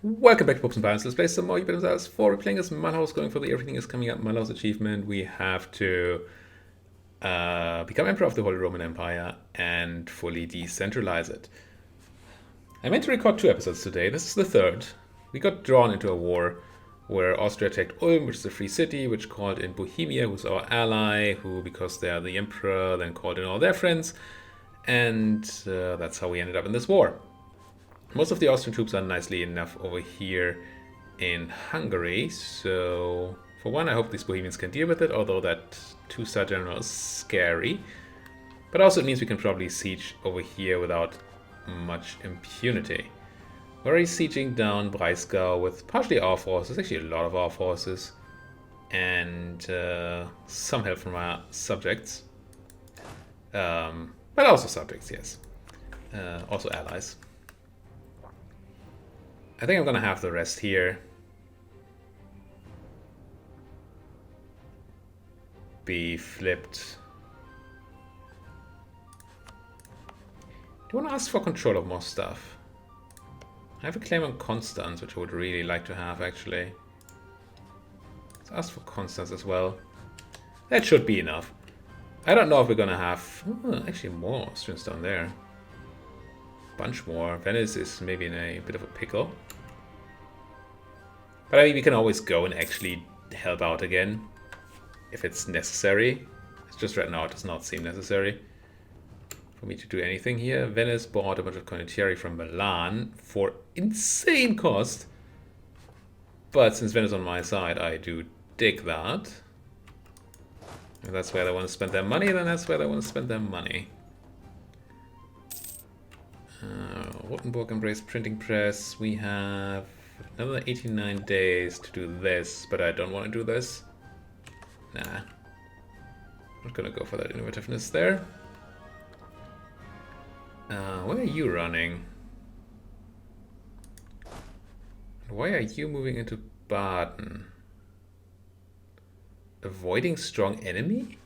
Welcome back to Books and Bibles. Let's play some more Europa Universalis IV. We're playing as Mulhouse, going for the Everything is Coming Up Mulhouse achievement. We have to become Emperor of the Holy Roman Empire and fully decentralize it. I meant to record 2 episodes today. This is the 3rd. We got drawn into a war where Austria attacked Ulm, which is a free city, which called in Bohemia, who's our ally, who, because they are the emperor, then called in all their friends. And that's how we ended up in this war. Most of the Austrian troops are nicely enough over here in Hungary, so for one, I hope these Bohemians can deal with it, although that 2-star general is scary. But also it means we can probably siege over here without much impunity. We're already sieging down Breisgau with partially our forces, actually a lot of our forces, and some help from our subjects. But also subjects, yes. Also allies. I think I'm gonna have the rest here be flipped. Do you want to ask for control of more stuff? I have a claim on Constance, which I would really like to have, actually. Let's ask for Constance as well. That should be enough. I don't know if we're gonna have... actually more Austrians down there. Bunch more. Venice is maybe in a bit of a pickle. But I mean, we can always go and actually help out again if it's necessary. It's just right now it does not seem necessary for me to do anything here. Venice bought a bunch of condottieri from Milan for insane cost. But since Venice is on my side, I do dig that. If that's where they want to spend their money, then that's where they want to spend their money. Rothenburg embraced printing press. We have another 89 days to do this, but I don't want to do this. Nah. Not gonna go for that innovativeness there. Where are you running? Why are you moving into Baden? Avoiding strong enemy?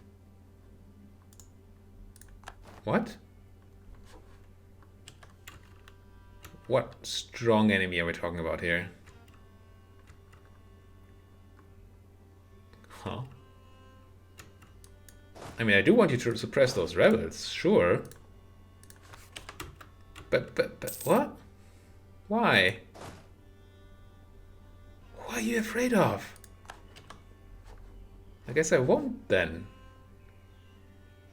What? What strong enemy are we talking about here? Huh. I mean, I do want you to suppress those rebels, sure. But what? Why? What are you afraid of? I guess I won't then.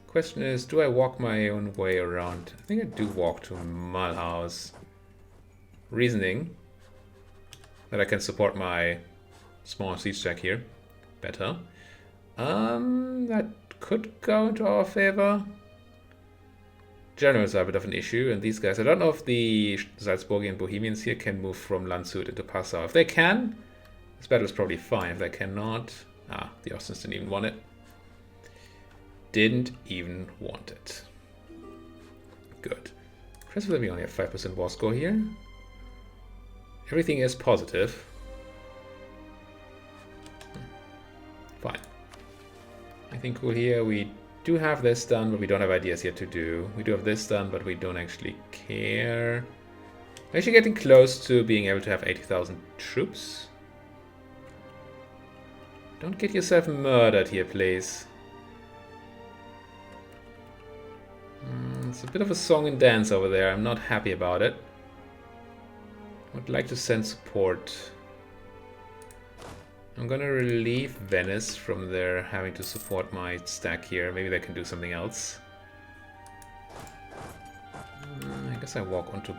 Question is, do I walk my own way around? I think I do walk to Mulhouse. Reasoning that I can support my small siege check here better. That could go into our favor. Generals are a bit of an issue, and these guys, I don't know if the Salzburgian Bohemians here can move from Landshut into Passau. If they can, this battle is probably fine. If they cannot, the Austrians didn't even want it. Didn't even want it. Good. Presumably we only have 5% war score here. Everything is positive. Fine. Anything cool here? We do have this done, but we don't have ideas yet to do. We do have this done, but we don't actually care. We're actually getting close to being able to have 80,000 troops. Don't get yourself murdered here, please. It's a bit of a song and dance over there. I'm not happy about it. Would like to send support. I'm gonna relieve Venice from their having to support my stack here. Maybe they can do something else. I guess I walk onto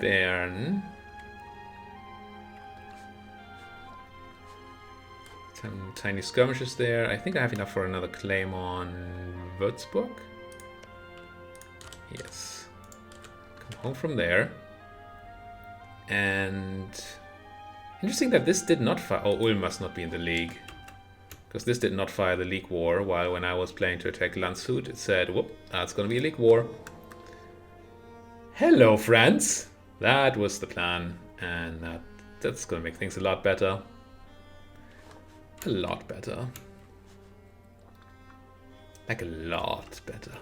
Bern. Some tiny skirmishes there. I think I have enough for another claim on Würzburg. Yes. Come home from there. And interesting that this did not fire. Oh, Ulm must not be in the league, because this did not fire the league war. While when I was planning to attack Landshut, it said, "Whoop, that's going to be a league war." Hello, friends. That was the plan, and that's going to make things a lot better. A lot better. Like a lot better.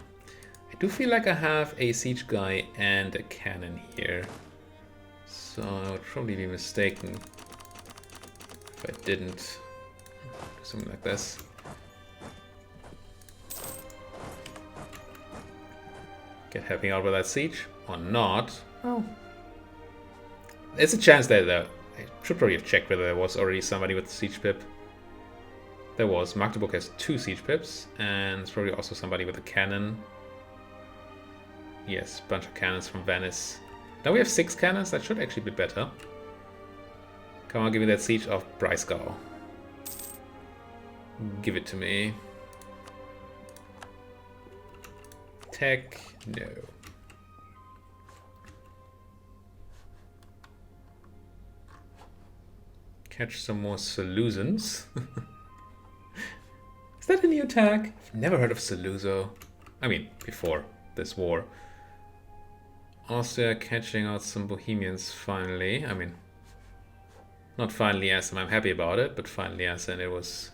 I do feel like I have a siege guy and a cannon here. So I would probably be mistaken if I didn't do something like this. Get helping out with that siege or not? Oh, there's a chance that I should probably have checked whether there was already somebody with the siege pip. There was. Magdeburg has 2 siege pips, and there's probably also somebody with a cannon. Yes, bunch of cannons from Venice. Now we have 6 cannons. That should actually be better. Come on, give me that siege of Breisgau. Give it to me. Tech, no. Catch some more Seleucans. Is that a new tag? I've never heard of Seleuzo. I mean, before this war. Austria catching out some Bohemians finally. I mean, not finally as in I'm happy about it, but finally as in it was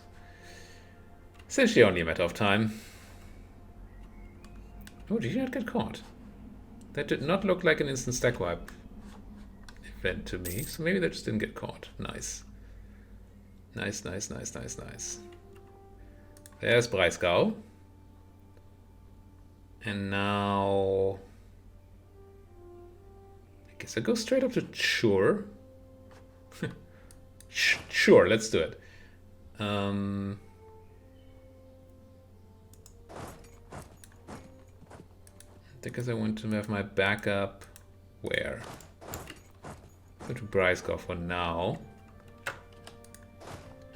essentially only a matter of time. Oh, did you not get caught? That did not look like an instant stack wipe event to me, so maybe they just didn't get caught. Nice. Nice, nice, nice, nice, nice. There's Breisgau. And now I guess I go straight up to Chur. Sure, let's do it. Because I want to have my backup where? Go to Breisgau for now.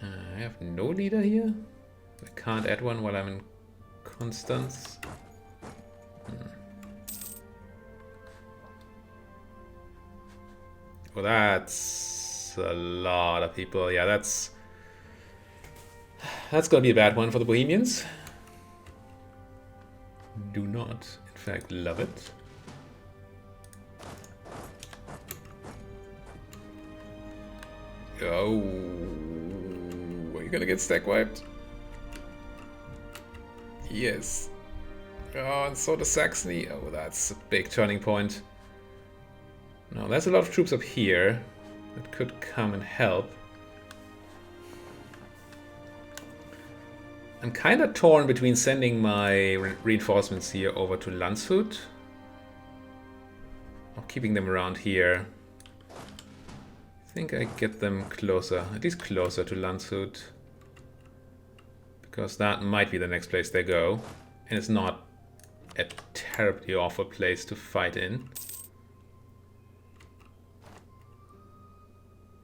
I have no leader here. I can't add one while I'm in Constance. Well, that's a lot of people. Yeah, that's gonna be a bad one for the Bohemians. Do not, in fact, love it. Oh, are you gonna get stack wiped? Yes. Oh, and so does Saxony. Oh, that's a big turning point. No, there's a lot of troops up here that could come and help. I'm kind of torn between sending my reinforcements here over to Landshut or keeping them around here. I think I get them closer, at least closer to Landshut, because that might be the next place they go, and it's not a terribly awful place to fight in.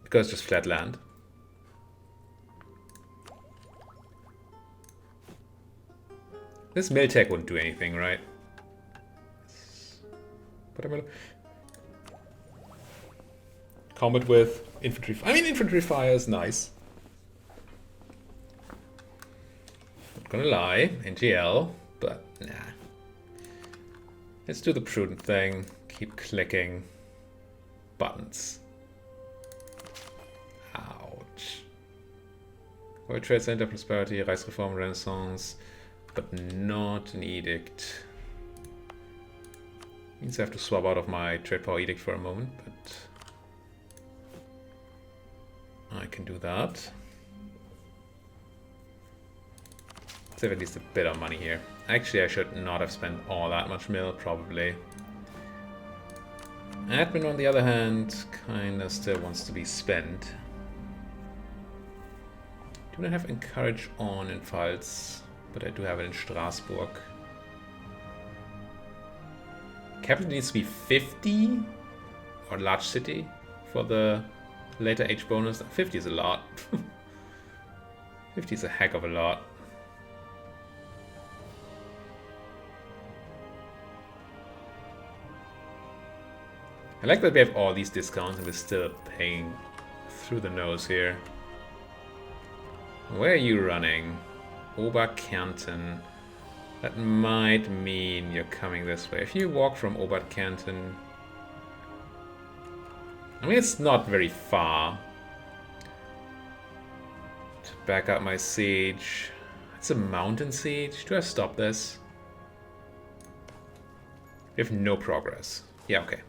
Because it's just flat land. This Miltech wouldn't do anything, right? But I'm gonna combat with infantry. I mean, infantry fire is nice. Not gonna lie, NGL, but nah. Let's do the prudent thing. Keep clicking buttons. Ouch. World Trade Center, Prosperity, Reichsreform, Renaissance, but not an edict. Means I have to swap out of my trade power edict for a moment, but I can do that. Save at least a bit of money here. Actually, I should not have spent all that much mil, probably. Admin, on the other hand, kinda still wants to be spent. Do not have encourage on in Pfalz, but I do have it in Strasbourg. Capital needs to be 50 or large city for the later age bonus. 50 is a lot. 50 is a heck of a lot. I like that we have all these discounts and we're still paying through the nose here. Where are you running? Oberkärnten. That might mean you're coming this way. If you walk from Oberkärnten... I mean, it's not very far. To back up my siege. It's a mountain siege. Do I stop this? We have no progress. Yeah, okay.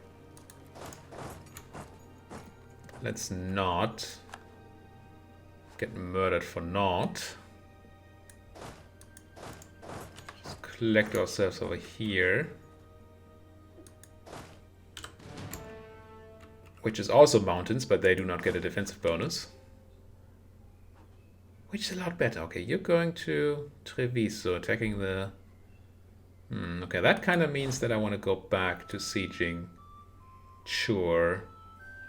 Let's not get murdered for naught. Just collect ourselves over here. Which is also mountains, but they do not get a defensive bonus. Which is a lot better. Okay, you're going to Treviso, attacking the... okay, that kind of means that I want to go back to sieging Sure.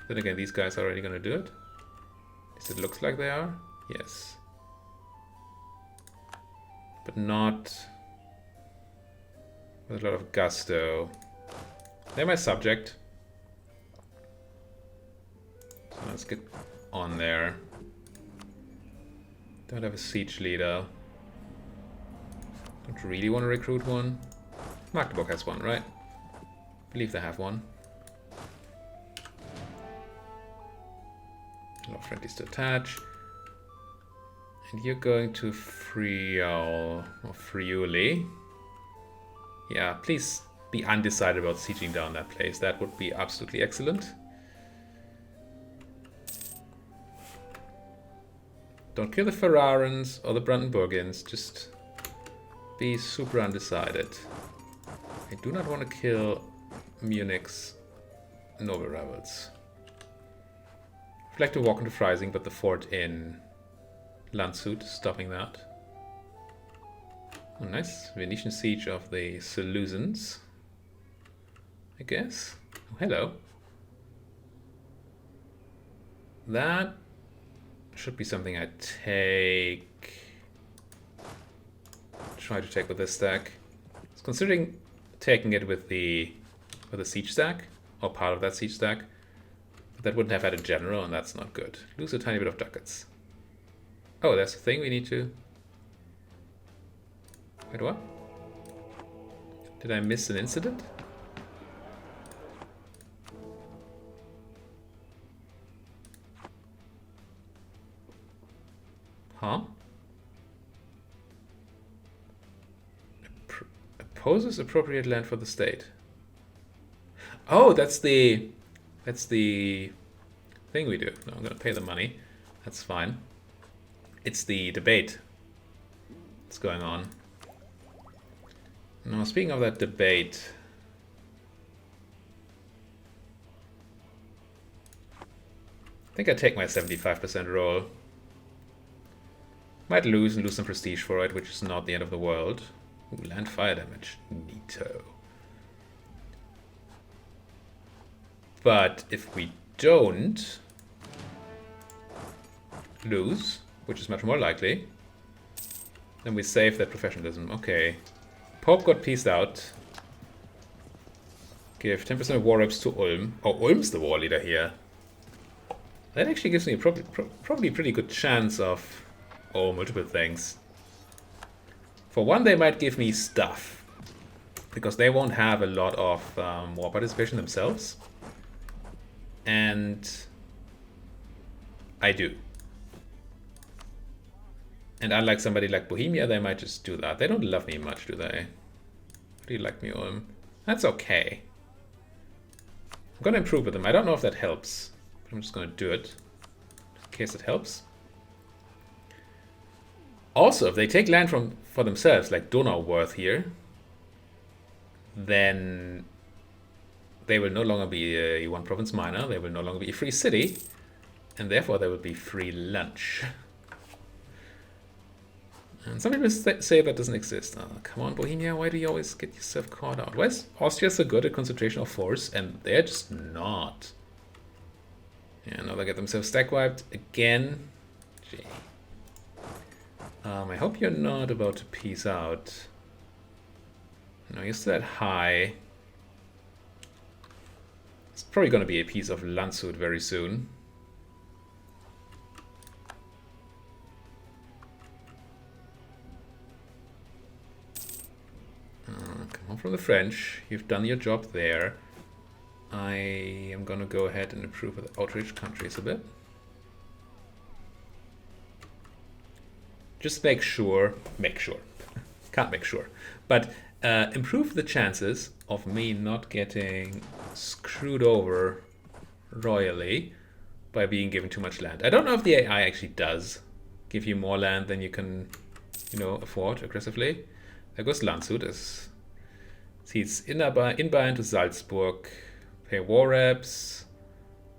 Then again, these guys are already going to do it. At least it looks like they are. Yes. But not with a lot of gusto. They're my subject. So let's get on there. Don't have a siege leader. Don't really want to recruit one. Magdeburg has one, right? I believe they have one. Allow friendlies to attach. And you're going to Friuli. Or Friuli. Yeah, please be undecided about sieging down that place. That would be absolutely excellent. Don't kill the Ferrarans or the Brandenburgians. Just be super undecided. I do not want to kill Munich's noble rebels. I'd like to walk into Freising, but the fort in Landshut is stopping that. Oh, nice. Venetian siege of the Seleucians, I guess. Oh, hello. That should be something I try to take with this stack. I was considering taking it with the siege stack, or part of that siege stack. But that wouldn't have had a general, and that's not good. Lose a tiny bit of ducats. Oh, that's the thing we need to... Wait, what? Did I miss an incident? Huh? Opposes appropriate land for the state. Oh, that's the thing we do. No, I'm gonna pay the money. That's fine. It's the debate that's going on. Now, speaking of that debate, I think I take my 75% roll. Might lose and lose some prestige for it, which is not the end of the world. Ooh, land fire damage. Neato. But if we don't lose, which is much more likely, then we save that professionalism. Okay. Pope got pieced out. Give 10% of war reps to Ulm. Oh, Ulm's the war leader here. That actually gives me a probably pretty good chance of... Oh, multiple things. For one, they might give me stuff, because they won't have a lot of war participation themselves. And I do. And unlike somebody like Bohemia, they might just do that. They don't love me much, do they? Do you like me, Ulm? That's okay. I'm going to improve with them. I don't know if that helps, but I'm just going to do it in case it helps. Also, if they take land for themselves, like Donauwörth here, then they will no longer be a one province minor, they will no longer be a free city, and therefore they will be free lunch. And some people say that doesn't exist. Oh, come on, Bohemia, why do you always get yourself caught out? Why is Austria so good at concentration of force, and they're just not? Yeah, now they get themselves stack wiped again. Gee. I hope you're not about to peace out. No, you're still at high. It's probably going to be a piece of Landshut very soon. Come on from the French. You've done your job there. I am going to go ahead and improve with outraged countries a bit. Just make sure, can't make sure, but improve the chances of me not getting screwed over royally by being given too much land. I don't know if the AI actually does give you more land than you can, you know, afford aggressively. There goes Landshut. See, it's inbound to Salzburg. Pay war reps.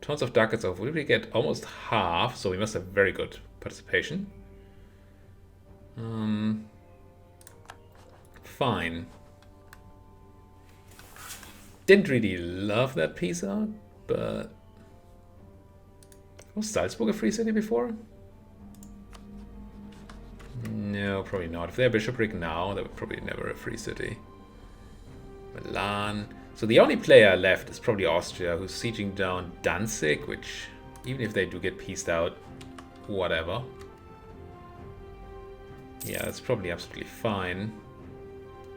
Tons of ducats of. We get almost half, so we must have very good participation. Fine. Didn't really love that piece out, but was Salzburg a free city before? No, probably not. If they're bishopric now, they were probably never a free city. Milan. So the only player left is probably Austria, who's sieging down Danzig, which, even if they do get pieced out, whatever. Yeah, that's probably absolutely fine.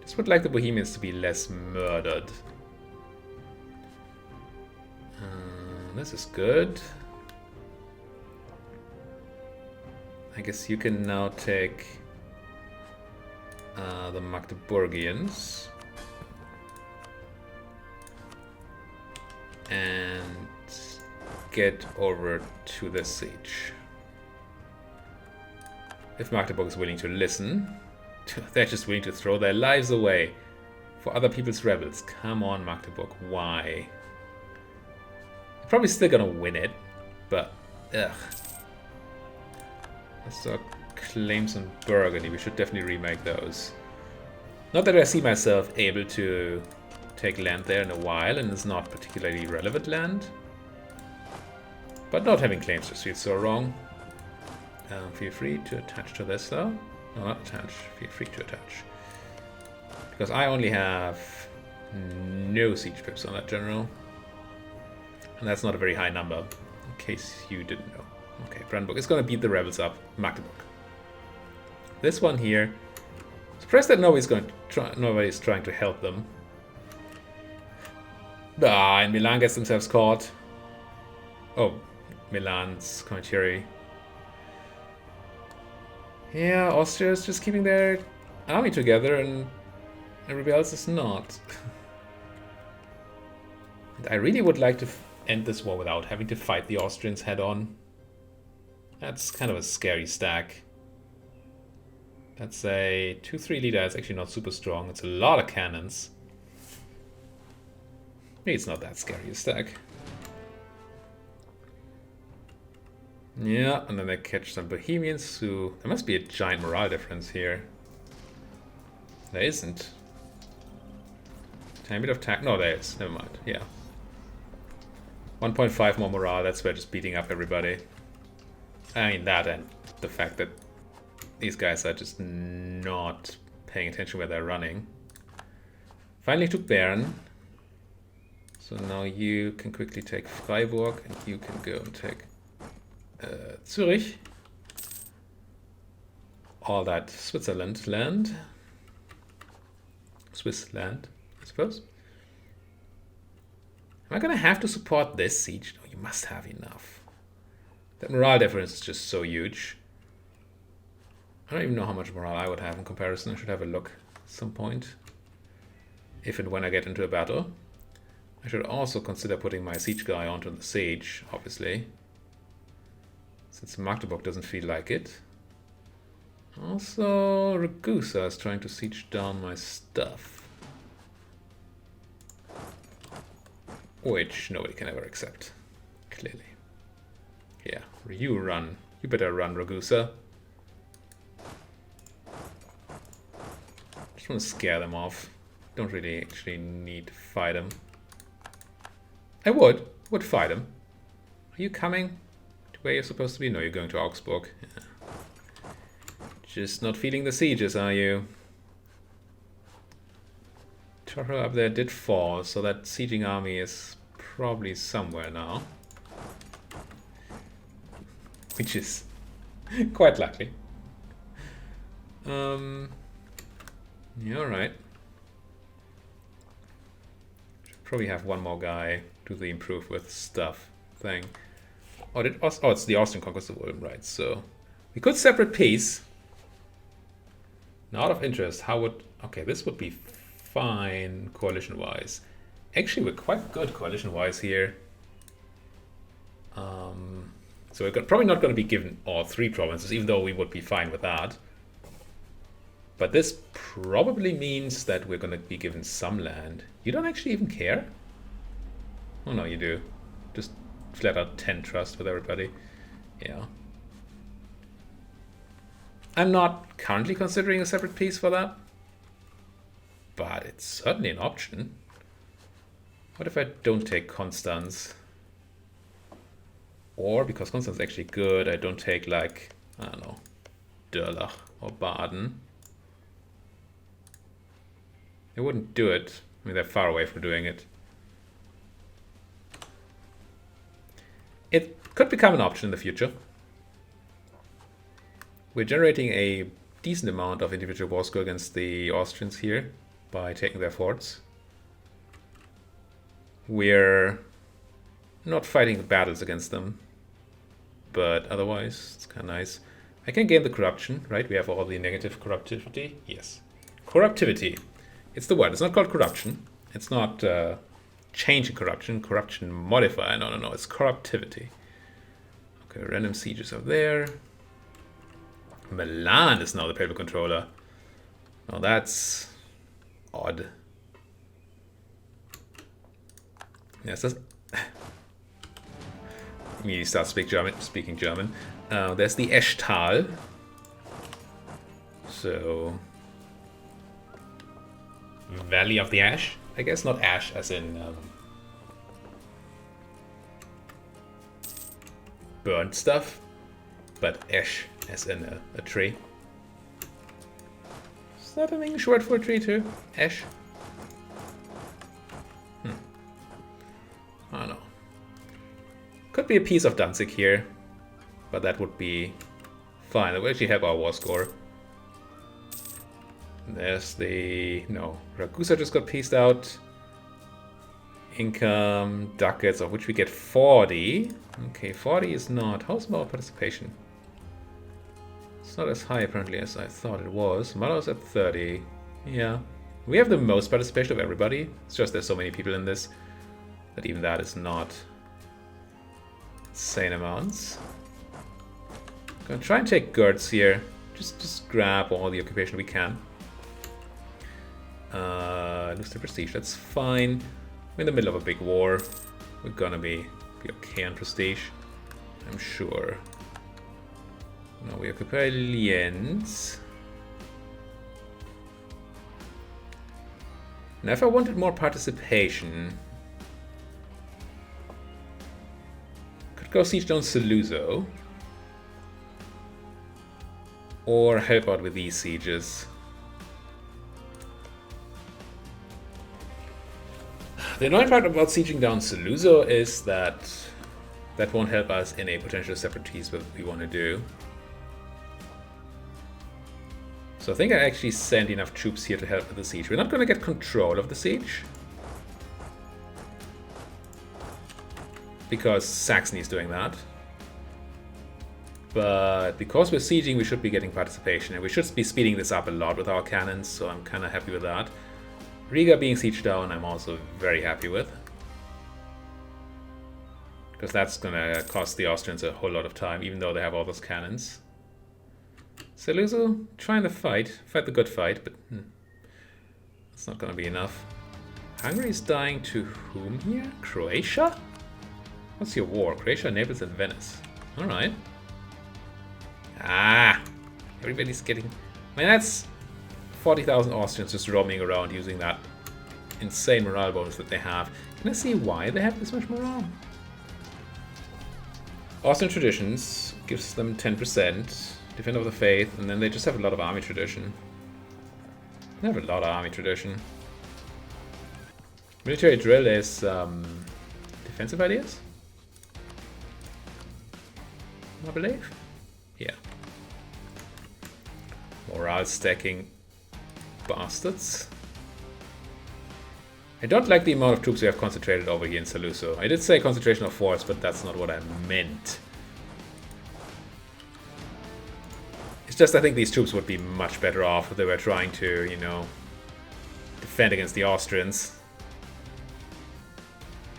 Just would like the Bohemians to be less murdered. This is good. I guess you can now take the Magdeburgians and get over to the siege. If Magdeburg is willing to listen, they're just willing to throw their lives away for other people's rebels. Come on, Magdeburg, why? They're probably still gonna win it, but ugh. Let's start claims on Burgundy. We should definitely remake those. Not that I see myself able to take land there in a while, and it's not particularly relevant land. But not having claims just feels so wrong. Feel free to attach to this though. No, not attach. Feel free to attach. Because I only have no siege pips on that general. And that's not a very high number, in case you didn't know. Okay, Brandenburg is going to beat the rebels up. Magdeburg. This one here. Surprised that nobody's trying to help them. Ah, and Milan gets themselves caught. Oh, Milan's commentary. Yeah, Austria is just keeping their army together and everybody else is not. And I really would like to end this war without having to fight the Austrians head on. That's kind of a scary stack. That's a 2-3 leader. It's actually not super strong. It's a lot of cannons. Maybe it's not that scary a stack. Yeah, and then they catch some Bohemians who... There must be a giant morale difference here. There isn't. Tiny bit of attack. No, there is. Never mind. Yeah. 1.5 more morale. That's why just beating up everybody. I mean, that and the fact that these guys are just not paying attention where they're running. Finally took Bern. So now you can quickly take Freiburg and you can go and take Zurich. All that Switzerland land. Swiss land, I suppose. Am I going to have to support this siege? No, you must have enough. That morale difference is just so huge. I don't even know how much morale I would have in comparison. I should have a look at some point. If and when I get into a battle. I should also consider putting my siege guy onto the siege, obviously. Since Magdeburg doesn't feel like it. Also, Ragusa is trying to siege down my stuff. Which nobody can ever accept, clearly. Yeah, you run. You better run, Ragusa. Just want to scare them off. Don't really actually need to fight them. I would fight them. Are you coming to where you're supposed to be? No, you're going to Augsburg. Yeah. Just not feeling the sieges, are you? Torre up there did fall, so that sieging army is probably somewhere now. Which is quite likely. Yeah, alright. Should probably have one more guy do the improve with stuff thing. Oh, it's the Austrian conquest of Ulm, right? So we could separate peace. Now, out of interest, how would... Okay, this would be fine coalition-wise. Actually, we're quite good coalition-wise here. So we're probably not going to be given all 3 provinces, even though we would be fine with that. But this probably means that we're going to be given some land. You don't actually even care? Oh no, you do. Just flat out 10 trust with everybody. Yeah. I'm not currently considering a separate piece for that, but it's certainly an option. What if I don't take Constance? Or, because Constance is actually good, I don't take, like, I don't know, Durlach or Baden. They wouldn't do it. I mean, they're far away from doing it. It could become an option in the future. We're generating a decent amount of individual war score against the Austrians here by taking their forts. We're not fighting battles against them, but otherwise it's kind of nice. I can gain the corruption, right? We have all the negative corruptivity. Yes. Corruptivity. It's the word. It's not called corruption. It's not change in corruption. Corruption modifier. No, no, no. It's corruptivity. Okay, random sieges are there. Milan is now the papal controller. Now that's odd. Yes, that's... Immediately start speaking German. There's the Eschtal. So... Valley of the Ash, I guess. Not ash as in... burnt stuff. But ash as in a tree. Is that an English word for a tree too? Ash? I don't know. Could be a piece of Danzig here, but that would be fine. It would actually help our war score. There's the... no. Ragusa just got pieced out. Income, ducats, of which we get 40. Okay, 40 is not... how's our participation? It's not as high apparently as I thought it was. Mulhouse at 30. Yeah. We have the most participation of everybody. It's just there's so many people in this that even that is not insane amounts. I'm gonna try and take Gertz here. Just grab all the occupation we can. Lose the prestige, that's fine. We're in the middle of a big war. We're gonna be okay on prestige, I'm sure. Now we occupy Lienz. Now if I wanted more participation, could go siege down Saluzzo. Or help out with these sieges. The annoying part about sieging down Saluzzo is that that won't help us in a potential separate peace that we want to do. So I think I actually sent enough troops here to help with the siege. We're not going to get control of the siege, because Saxony is doing that. But because we're sieging, we should be getting participation, and we should be speeding this up a lot with our cannons, so I'm kind of happy with that. Riga being sieged down, I'm also very happy with. Because that's going to cost the Austrians a whole lot of time, even though they have all those cannons. Saluzzo, trying to fight the good fight, but it's not going to be enough. Hungary is dying to whom here? Croatia? What's your war? Croatia, Naples, and Venice. Alright. Ah! Everybody's getting... I mean, that's 40,000 Austrians just roaming around using that insane morale bonus that they have. Can I see why they have this much morale? Austrian traditions gives them 10%. Defend of the faith, and then they just have a lot of army tradition. They have a lot of army tradition. Military drill is defensive ideas, I believe. Yeah. Morale stacking bastards. I don't like the amount of troops we have concentrated over here in Saluzzo. I did say concentration of force, but that's not what I meant. It's just I think these troops would be much better off if they were trying to, you know, defend against the Austrians.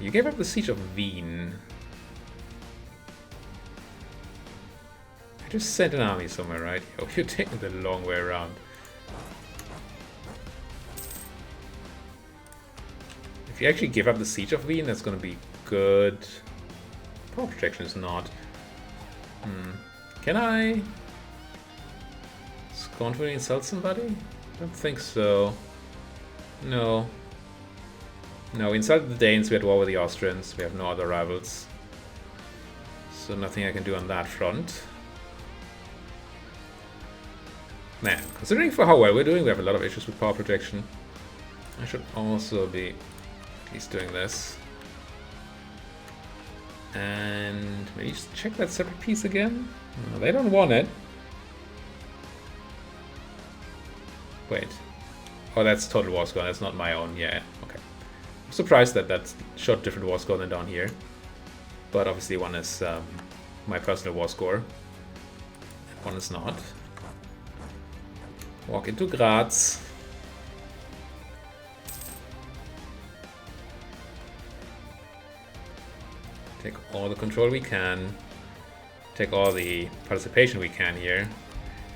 You gave up the siege of Wien. I just sent an army somewhere, right? Oh, you're taking the long way around. If you actually give up the siege of Wien, that's gonna be good. Power protection is not. Can I scornfully insult somebody? I don't think so. No. No, we insulted the Danes, we had war with the Austrians, we have no other rivals. So nothing I can do on that front. Man, considering for how well we're doing, we have a lot of issues with power protection. I should also be at least doing this. And maybe just check that separate piece again? No, they don't want it. Wait. Oh, that's total war score, that's not my own, yeah, okay. I'm surprised that that showed different war score than down here. But obviously one is my personal war score. One is not. Walk into Graz. Take all the control we can. Take all the participation we can here.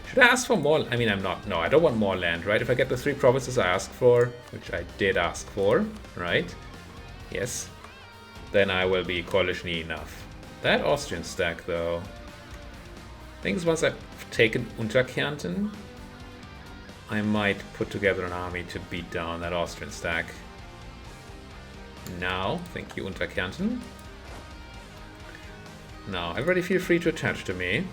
Should I ask for more? I mean, I'm not. No, I don't want more land, right? If I get the 3 provinces I asked for, which I did ask for, right? Yes. Then I will be coalition-y enough. That Austrian stack, though. I think once I've taken Unterkärnten, I might put together an army to beat down that Austrian stack. Now, thank you, Unterkärnten. Now, everybody feel free to attach to me.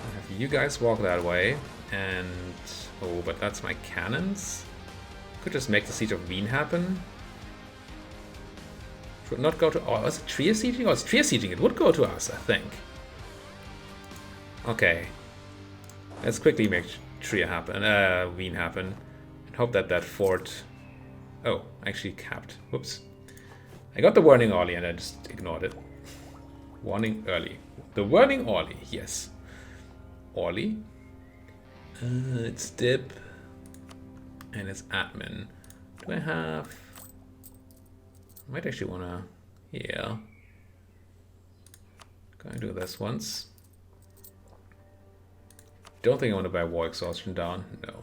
I'll have you guys walk that way, and... oh, but that's my cannons. Could just make the siege of Wien happen. Would not go to... oh, was it Trier sieging? Oh, it's Trier sieging. It would go to us, I think. Okay. Let's quickly make Trier happen, Wien happen. And hope that that fort... oh, actually capped. Whoops. I got the warning early and I just ignored it. Warning early. The warning early, yes. Early. It's dip. And it's admin. Do I have... I might actually wanna... yeah. Gonna do this once. Don't think I want to buy war exhaustion down. No.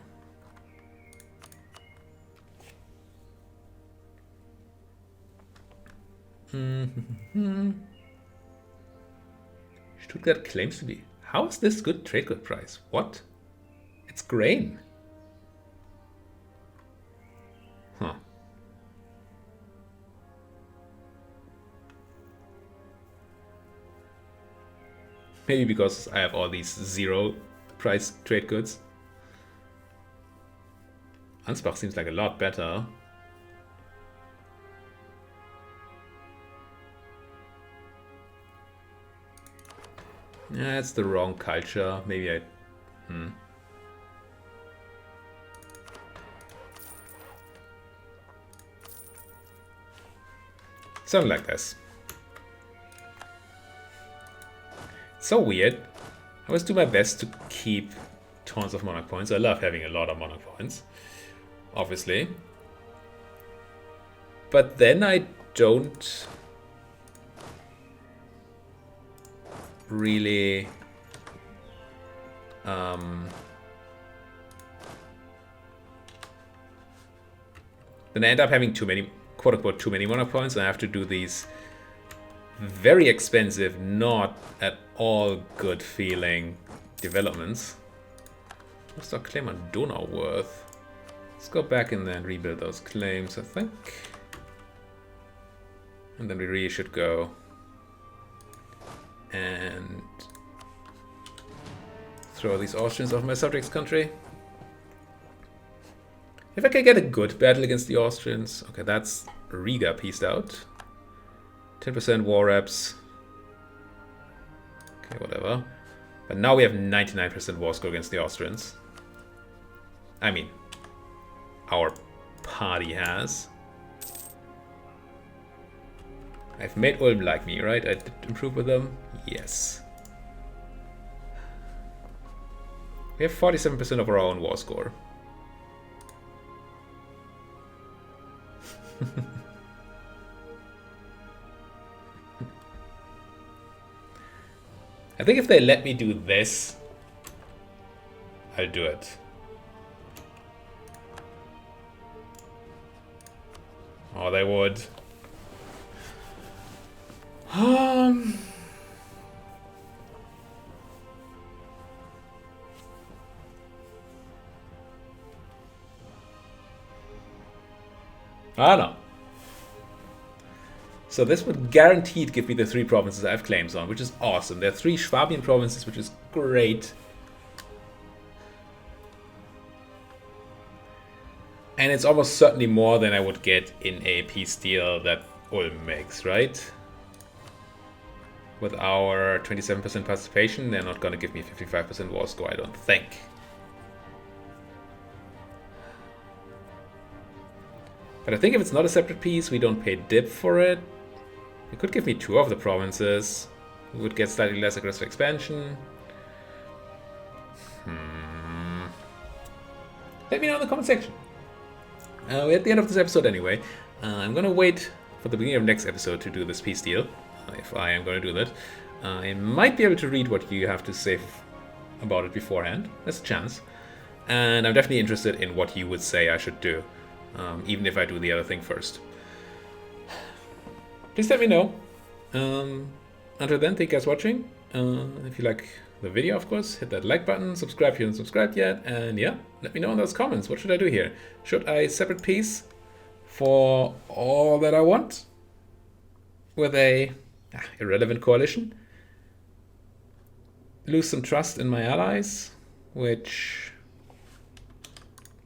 Stuttgart claims to be... how is this good trade good price? What? It's grain. Huh. Maybe because I have all these 0 price trade goods. Ansbach seems like a lot better. Yeah, it's the wrong culture. Maybe I... Something like this. So weird. I always do my best to keep tons of monarch points. I love having a lot of monarch points, obviously. But then I don't really then I end up having too many, quote unquote, too many monarch points, and I have to do these very expensive, not at all good feeling developments. What's our claim on Donau worth? Let's go back in there and rebuild those claims, I think. And then we really should go and throw these Austrians off my subject's country. If I can get a good battle against the Austrians. Okay, that's Riga pieced out. 10% war reps. Okay, whatever. But now we have 99% war score against the Austrians. I mean, our party has. I've made Ulm like me, right? I did improve with them? Yes. We have 47% of our own war score. I think if they let me do this, I'll do it. Oh, they would. I don't know. So this would guaranteed give me the 3 provinces I have claims on, which is awesome. There are 3 Swabian provinces, which is great. And it's almost certainly more than I would get in a peace deal that Ulm makes, right? With our 27% participation, they're not going to give me 55% war score, I don't think. But I think if it's not a separate piece, we don't pay dip for it. It could give me 2 of the provinces. We would get slightly less aggressive expansion. Let me know in the comment section. We're at the end of this episode anyway. I'm going to wait for the beginning of next episode to do this peace deal. If I am going to do that. I might be able to read what you have to say about it beforehand. There's a chance. And I'm definitely interested in what you would say I should do. Even if I do the other thing first. Please let me know. Until then, thank you guys for watching. If you like the video, of course, hit that like button, subscribe if you haven't subscribed yet, and yeah, let me know in those comments. What should I do here? Should I separate peace for all that I want? With a irrelevant coalition? Lose some trust in my allies, which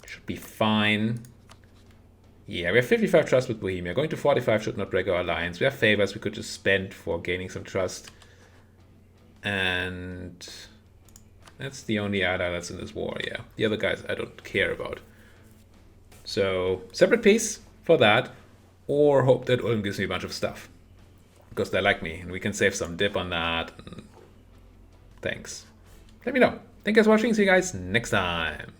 should be fine. Yeah, we have 55 trust with Bohemia. Going to 45 should not break our alliance. We have favors we could just spend for gaining some trust. And that's the only ally that's in this war, yeah. The other guys I don't care about. So, separate peace for that. Or hope that Ulm gives me a bunch of stuff. Because they like me, and we can save some dip on that. And thanks. Let me know. Thank you guys for watching. See you guys next time.